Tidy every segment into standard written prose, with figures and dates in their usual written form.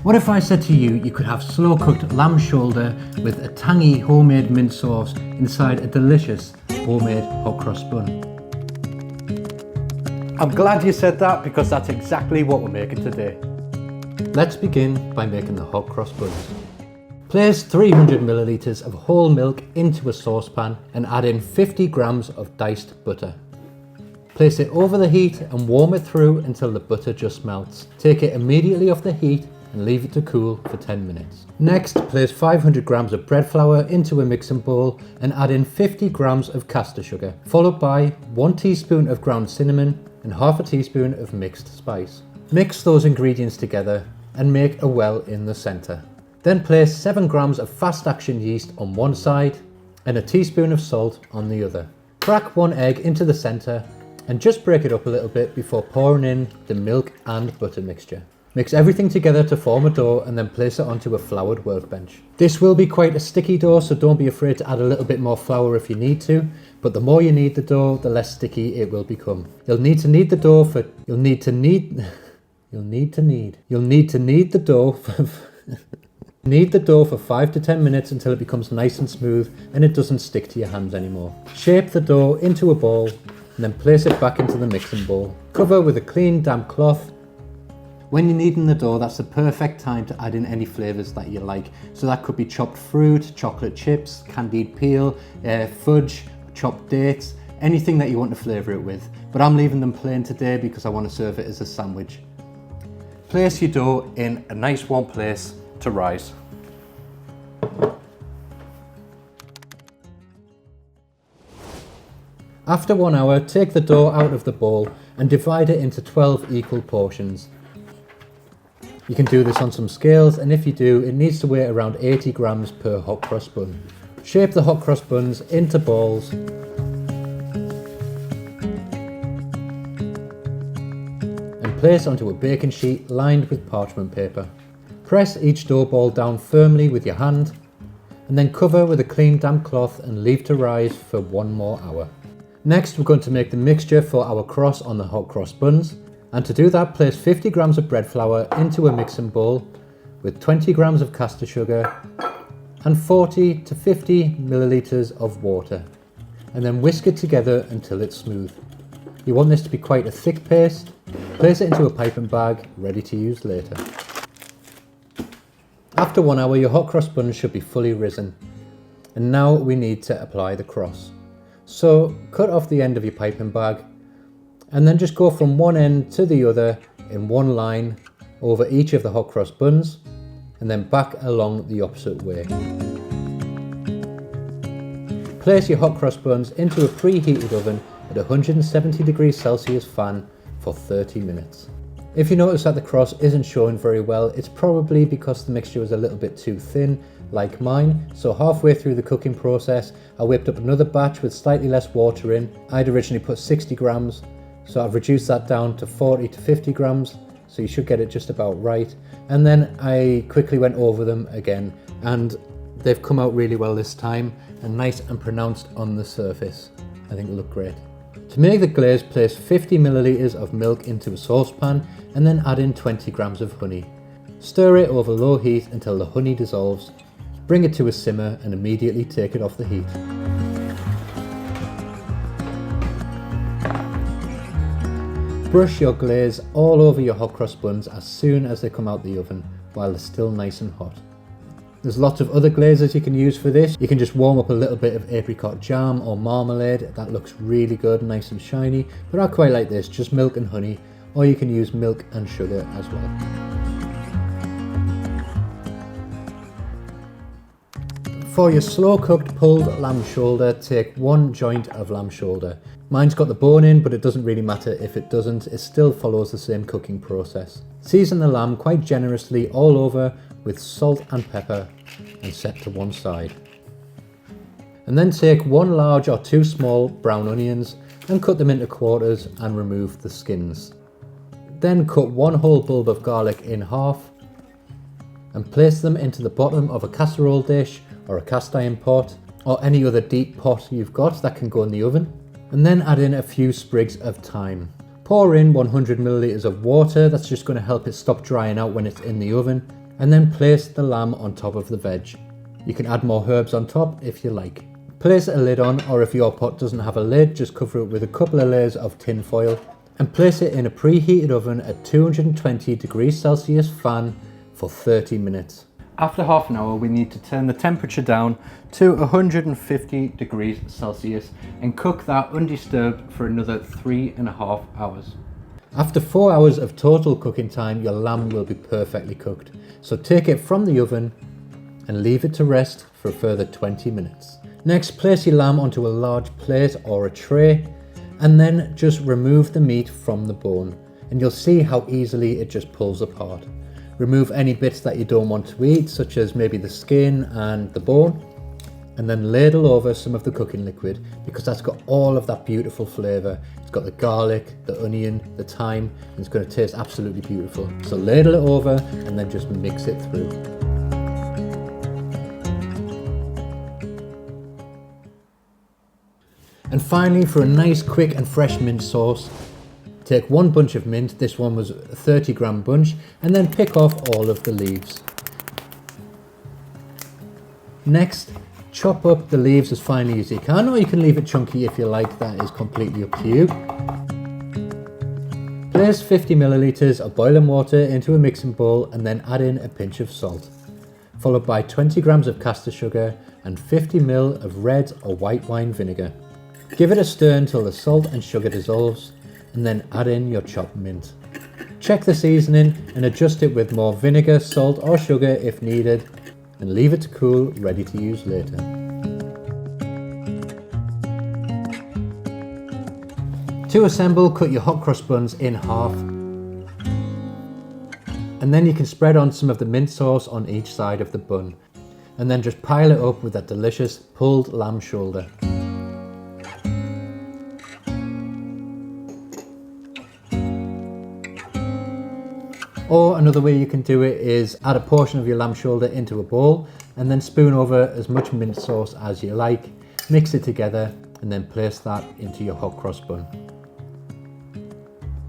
What if I said to you, you could have slow cooked lamb shoulder with a tangy homemade mint sauce inside a delicious homemade hot cross bun? I'm glad you said that because that's exactly what we're making today. Let's begin by making the hot cross buns. Place 300 milliliters of whole milk into a saucepan and add in 50 grams of diced butter. Place it over the heat and warm it through until the butter just melts. Take it immediately off the heat and leave it to cool for 10 minutes. Next, place 500 grams of bread flour into a mixing bowl and add in 50 grams of caster sugar, followed by 1 teaspoon of ground cinnamon and half a teaspoon of mixed spice. Mix those ingredients together and make a well in the center. Then place 7 grams of fast action yeast on one side and a teaspoon of salt on the other. Crack 1 egg into the center and just break it up a little bit before pouring in the milk and butter mixture. Mix everything together to form a dough and then place it onto a floured workbench. This will be quite a sticky dough, so don't be afraid to add a little bit more flour if you need to, but the more you knead the dough, the less sticky it will become. You'll need to knead the dough for 5 to 10 minutes until it becomes nice and smooth and it doesn't stick to your hands anymore. Shape the dough into a ball and then place it back into the mixing bowl. Cover with a clean damp cloth. When you're kneading the dough, that's the perfect time to add in any flavours that you like. So that could be chopped fruit, chocolate chips, candied peel, fudge, chopped dates, anything that you want to flavour it with. But I'm leaving them plain today because I want to serve it as a sandwich. Place your dough in a nice warm place to rise. After 1 hour, take the dough out of the bowl and divide it into 12 equal portions. You can do this on some scales, and if you do, it needs to weigh around 80 grams per hot cross bun. Shape the hot cross buns into balls and place onto a baking sheet lined with parchment paper. Press each dough ball down firmly with your hand and then cover with a clean damp cloth and leave to rise for 1 more hour. Next, we're going to make the mixture for our cross on the hot cross buns. And to do that, place 50 grams of bread flour into a mixing bowl with 20 grams of caster sugar and 40 to 50 milliliters of water, and then whisk it together until it's smooth. You want this to be quite a thick paste. Place it into a piping bag, ready to use later. After 1 hour, your hot cross buns should be fully risen. And now we need to apply the cross. So cut off the end of your piping bag and then just go from one end to the other in one line over each of the hot cross buns and then back along the opposite way. Place your hot cross buns into a preheated oven at 170 degrees Celsius fan for 30 minutes. If you notice that the cross isn't showing very well, it's probably because the mixture was a little bit too thin, like mine. So halfway through the cooking process, I whipped up another batch with slightly less water in. I'd originally put 60 grams, so I've reduced that down to 40 to 50 grams, so you should get it just about right. And then I quickly went over them again, and they've come out really well this time, and nice and pronounced on the surface. I think they look great. To make the glaze, place 50 milliliters of milk into a saucepan and then add in 20 grams of honey. Stir it over low heat until the honey dissolves. Bring it to a simmer and immediately take it off the heat. Brush your glaze all over your hot cross buns as soon as they come out the oven while they're still nice and hot. There's lots of other glazes you can use for this. You can just warm up a little bit of apricot jam or marmalade. That looks really good, nice and shiny, but I quite like this, just milk and honey, or you can use milk and sugar as well. For your slow cooked pulled lamb shoulder, take 1 joint of lamb shoulder. Mine's got the bone in, but it doesn't really matter if it doesn't, it still follows the same cooking process. Season the lamb quite generously all over with salt and pepper and set to one side. And then take 1 large or 2 small brown onions and cut them into quarters and remove the skins. Then cut 1 whole bulb of garlic in half and place them into the bottom of a casserole dish or a cast iron pot or any other deep pot you've got that can go in the oven. And then add in a few sprigs of thyme. Pour in 100 milliliters of water, that's just going to help it stop drying out when it's in the oven. and then place the lamb on top of the veg. You can add more herbs on top if you like. Place a lid on, or if your pot doesn't have a lid, just cover it with a couple of layers of tin foil and place it in a preheated oven at 220 degrees Celsius fan for 30 minutes. After half an hour, we need to turn the temperature down to 150 degrees Celsius and cook that undisturbed for another 3.5 hours. After 4 hours of total cooking time, your lamb will be perfectly cooked. So take it from the oven and leave it to rest for a further 20 minutes. Next, place your lamb onto a large plate or a tray and then just remove the meat from the bone, and you'll see how easily it just pulls apart. Remove any bits that you don't want to eat, such as maybe the skin and the bone, and then ladle over some of the cooking liquid because that's got all of that beautiful flavour. It's got the garlic, the onion, the thyme, and it's going to taste absolutely beautiful. So ladle it over and then just mix it through. And finally, for a nice quick and fresh mint sauce, take one bunch of mint, this one was a 30-gram bunch, and then pick off all of the leaves. Next, chop up the leaves as finely as you can, or you can leave it chunky if you like, that is completely up to you. Place 50 milliliters of boiling water into a mixing bowl and then add in a pinch of salt, followed by 20 grams of caster sugar and 50 ml of red or white wine vinegar. Give it a stir until the salt and sugar dissolves, and then add in your chopped mint. Check the seasoning and adjust it with more vinegar, salt or sugar if needed, and leave it to cool, ready to use later. To assemble, cut your hot cross buns in half, and then you can spread on some of the mint sauce on each side of the bun, and then just pile it up with that delicious pulled lamb shoulder. Or another way you can do it is add a portion of your lamb shoulder into a bowl and then spoon over as much mint sauce as you like, mix it together and then place that into your hot cross bun.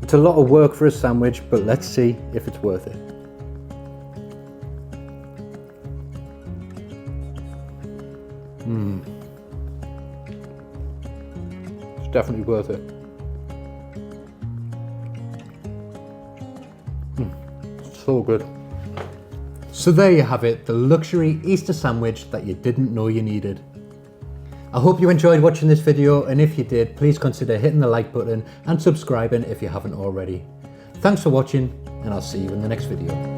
It's a lot of work for a sandwich, but let's see if it's worth it. It's definitely worth it. So good. So there you have it, the luxury Easter sandwich that you didn't know you needed. I hope you enjoyed watching this video, and if you did, please consider hitting the like button and subscribing if you haven't already. Thanks for watching, and I'll see you in the next video.